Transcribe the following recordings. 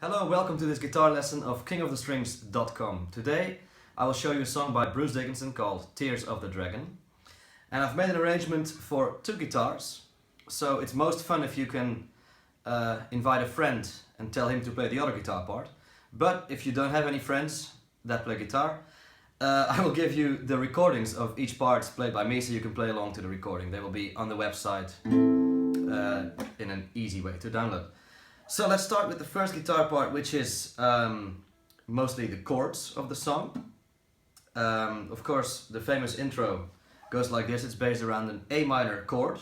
Hello, welcome to this guitar lesson of kingofthestrings.com. Today I will show you a song by Bruce Dickinson called Tears of the Dragon. And I've made an arrangement for two guitars, so it's most fun if you can invite a friend and tell him to play the other guitar part. But if you don't have any friends that play guitar, I will give you the recordings of each part played by me so you can play along to the recording. They will be on the website in an easy way to download. So let's start with the first guitar part, which is mostly the chords of the song. Of course, the famous intro goes like this. It's based around an A minor chord.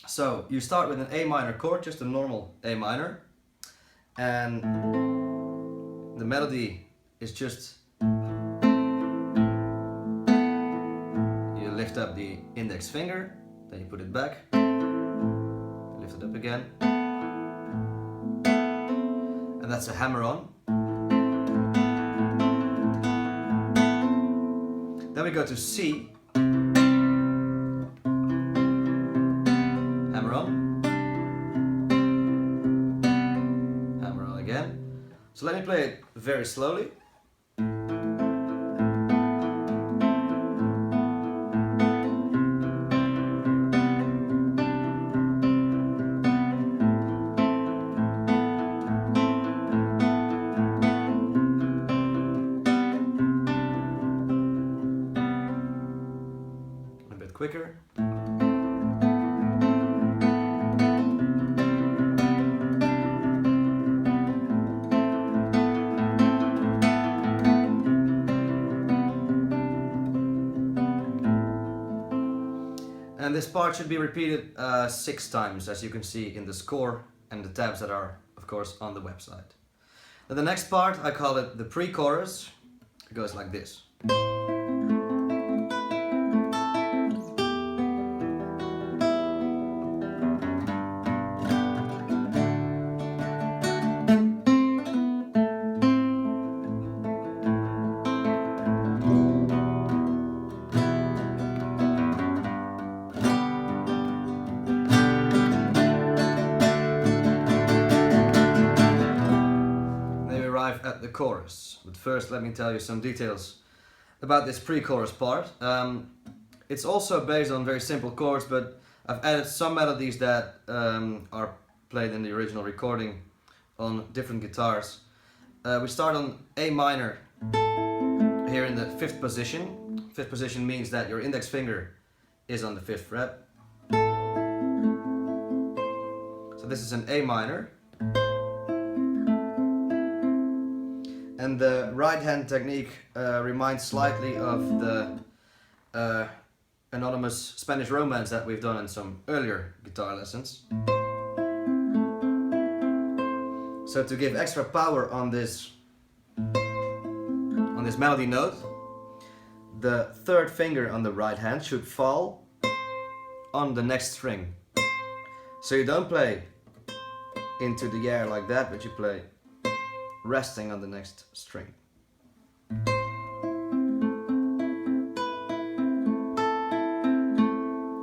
So you start with an A minor chord, just a normal A minor. And the melody is just, you lift up the index finger, then you put it back, lift it up again, and that's a hammer on. Then we go to C, hammer on. Again. So let me play it very slowly. A bit quicker. And this part should be repeated 6 times, as you can see in the score and the tabs that are, of course, on the website. Now the next part, I call it the pre-chorus. It goes like this. At the chorus, but first let me tell you some details about this pre-chorus part. It's also based on very simple chords, but I've added some melodies that are played in the original recording on different guitars. We start on A minor here in the 5th position. 5th position means that your index finger is on the 5th fret. So this is an A minor. And the right hand technique reminds slightly of the anonymous Spanish romance that we've done in some earlier guitar lessons. So to give extra power on this melody note, the 3rd finger on the right hand should fall on the next string. So you don't play into the air like that, but you play resting on the next string. Then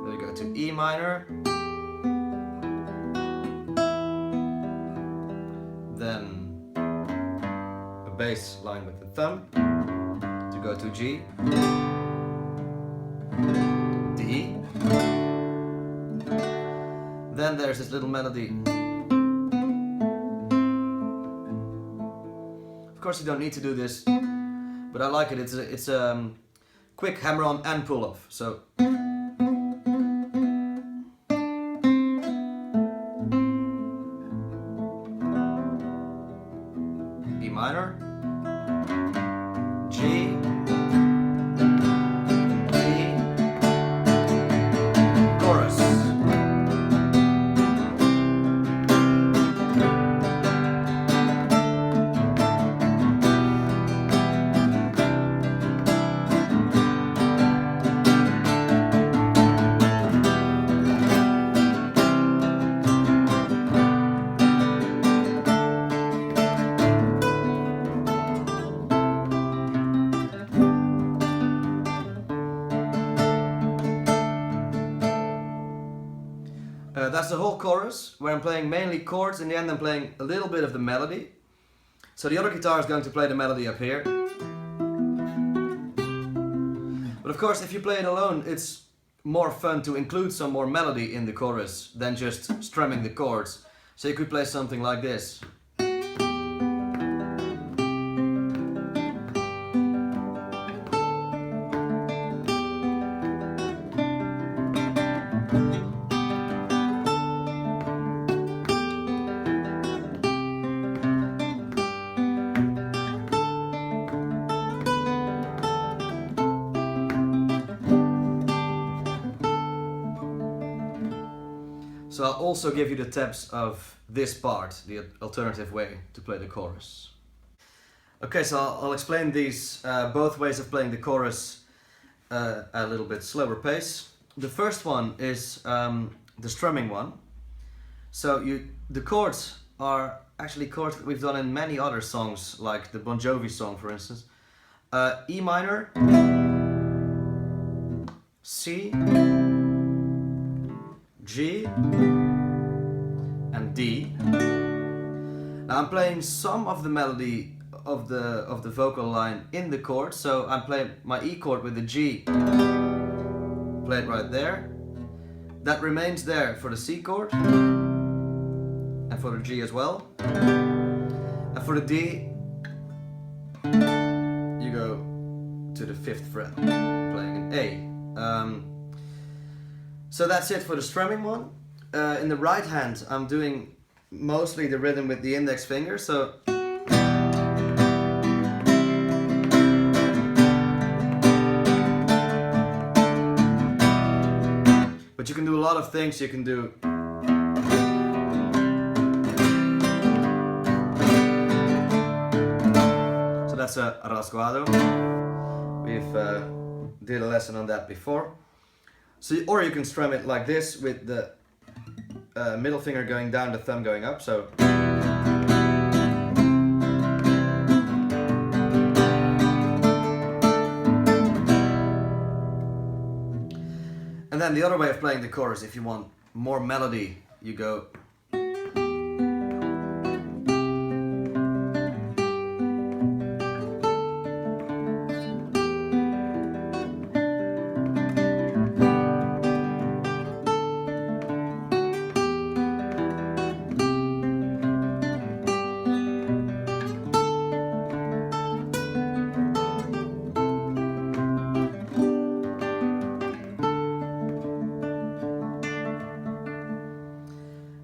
we go to E minor, then a bass line with the thumb to go to G, D, then there's this little melody. Of course you don't need to do this, but I like it. It's a quick hammer on and pull off. So E minor, G, D, chorus. That's the whole chorus, where I'm playing mainly chords. In the end I'm playing a little bit of the melody. So the other guitar is going to play the melody up here. But of course, if you play it alone, it's more fun to include some more melody in the chorus than just strumming the chords. So you could play something like this. So I'll also give you the tabs of this part, the alternative way to play the chorus. Okay, so I'll explain these both ways of playing the chorus at a little bit slower pace. The first one is the strumming one. So the chords are actually chords that we've done in many other songs, like the Bon Jovi song, for instance. E minor, C, G, and D. Now I'm playing some of the melody of the vocal line in the chord, so I'm playing my E chord with the G, play it right there. That remains there for the C chord, and for the G as well. And for the D, you go to the 5th fret, playing an A. So that's it for the strumming one. In the right hand, I'm doing mostly the rhythm with the index finger, so but you can do a lot of things. You can do so that's a rasguado. We've did a lesson on that before. So, or you can strum it like this with the middle finger going down, the thumb going up. So, and then the other way of playing the chorus, if you want more melody, you go.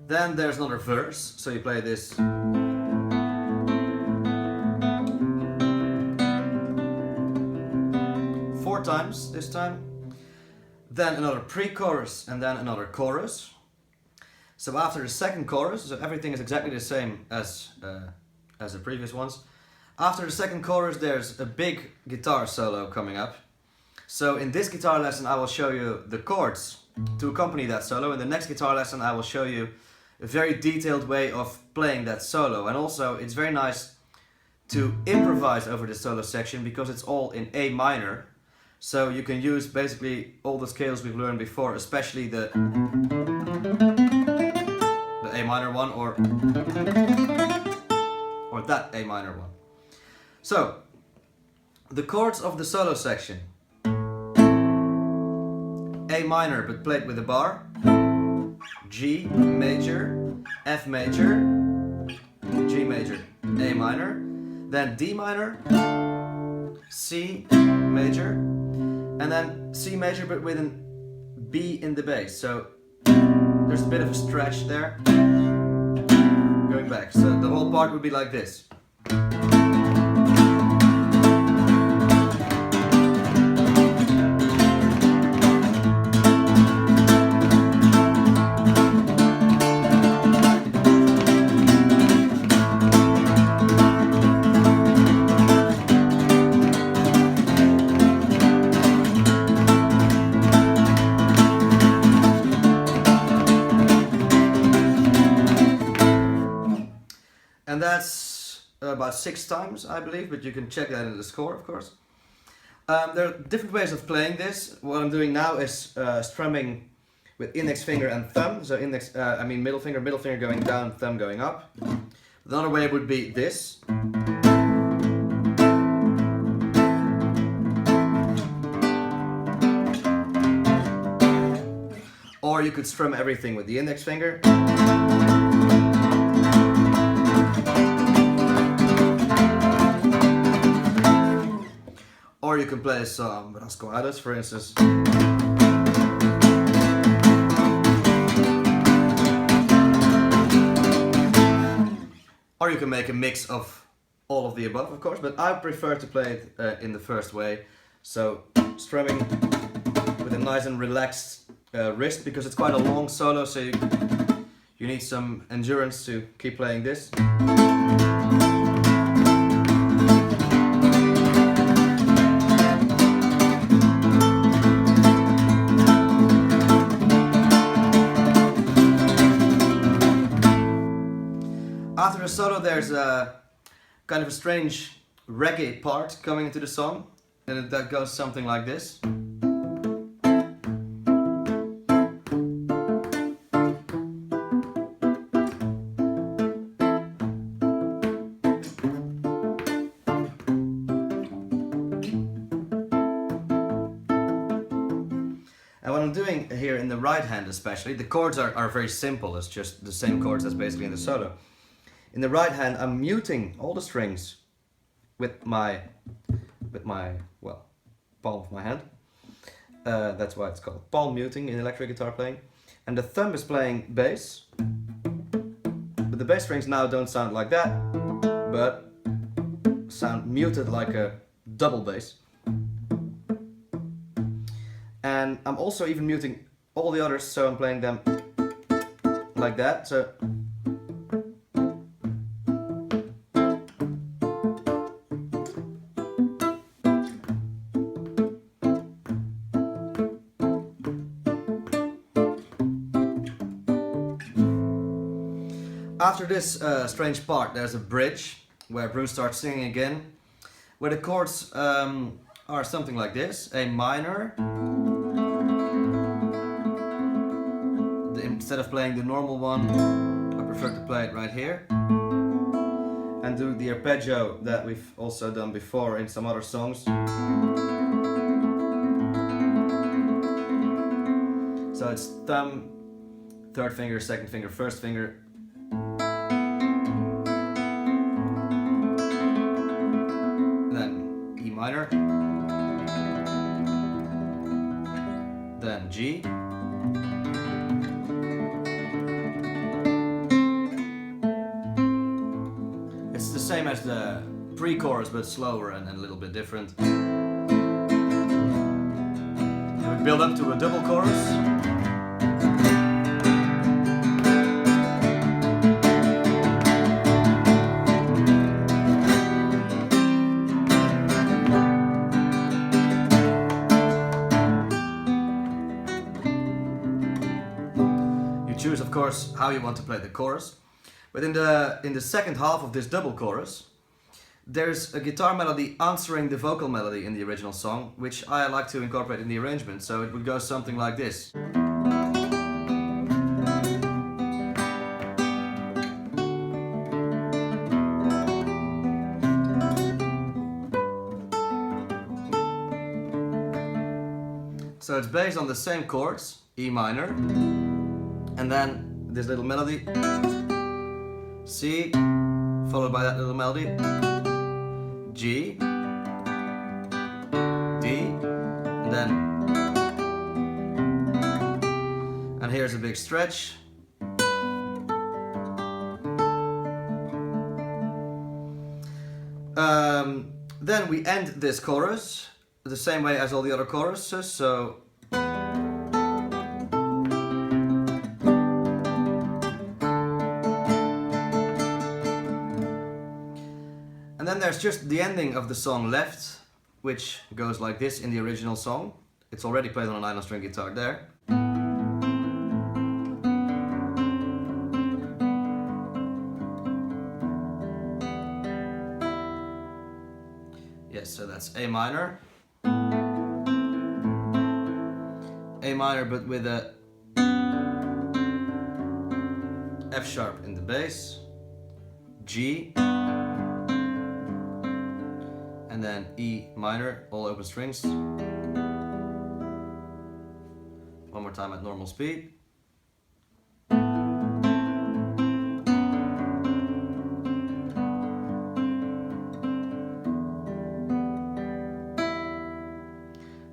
Then there's another verse, so you play this. 4 times this time. Then another pre-chorus and then another chorus. So after the second chorus, so everything is exactly the same as the previous ones. After the second chorus, there's a big guitar solo coming up. So in this guitar lesson, I will show you the chords to accompany that solo. In the next guitar lesson, I will show you a very detailed way of playing that solo. And also, it's very nice to improvise over the solo section because it's all in A minor. So you can use basically all the scales we've learned before, especially the A minor one or that A minor one. So, the chords of the solo section. A minor but played with a bar. G major, F major, G major, A minor, then D minor, C major, and then C major but with an B in the bass. So there's a bit of a stretch there. Going back, so the whole part would be like this. And that's about 6 times, I believe, but you can check that in the score, of course. There are different ways of playing this. What I'm doing now is strumming with index finger and thumb. So middle finger going down, thumb going up. Another way would be this. Or you could strum everything with the index finger. Or you can play some rascoadas, for instance. Or you can make a mix of all of the above, of course, but I prefer to play it in the first way. So strumming with a nice and relaxed wrist, because it's quite a long solo, so you need some endurance to keep playing this. After the solo there's a kind of a strange reggae part coming into the song, and that goes something like this. And what I'm doing here in the right hand especially, the chords are very simple, it's just the same chords as basically in the solo. In the right hand I'm muting all the strings with my palm of my hand. That's why it's called palm muting in electric guitar playing. And the thumb is playing bass. But the bass strings now don't sound like that, but sound muted like a double bass. And I'm also even muting all the others, so I'm playing them like that. So after this strange part, there's a bridge where Bruce starts singing again, where the chords are something like this: A minor. Instead of playing the normal one, I prefer to play it right here and do the arpeggio that we've also done before in some other songs. So it's thumb, third finger, second finger, first finger. Then E minor. Then G. It's the same as the pre-chorus, but slower and a little bit different. And we build up to a double chorus. You choose, of course, how you want to play the chorus. But in the second half of this double chorus, there's a guitar melody answering the vocal melody in the original song, which I like to incorporate in the arrangement. So it would go something like this. So it's based on the same chords, E minor, and then this little melody, C, followed by that little melody, G, D, and then, and here's a big stretch. Then we end this chorus the same way as all the other choruses, so and then there's just the ending of the song left, which goes like this in the original song. It's already played on a nylon string guitar there. Yes, so that's A minor. A minor, but with a F sharp in the bass, G, and then E minor, all open strings. One more time at normal speed.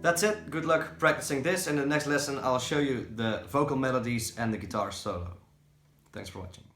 That's it. Good luck practicing this. In the next lesson I'll show you the vocal melodies and the guitar solo. Thanks for watching.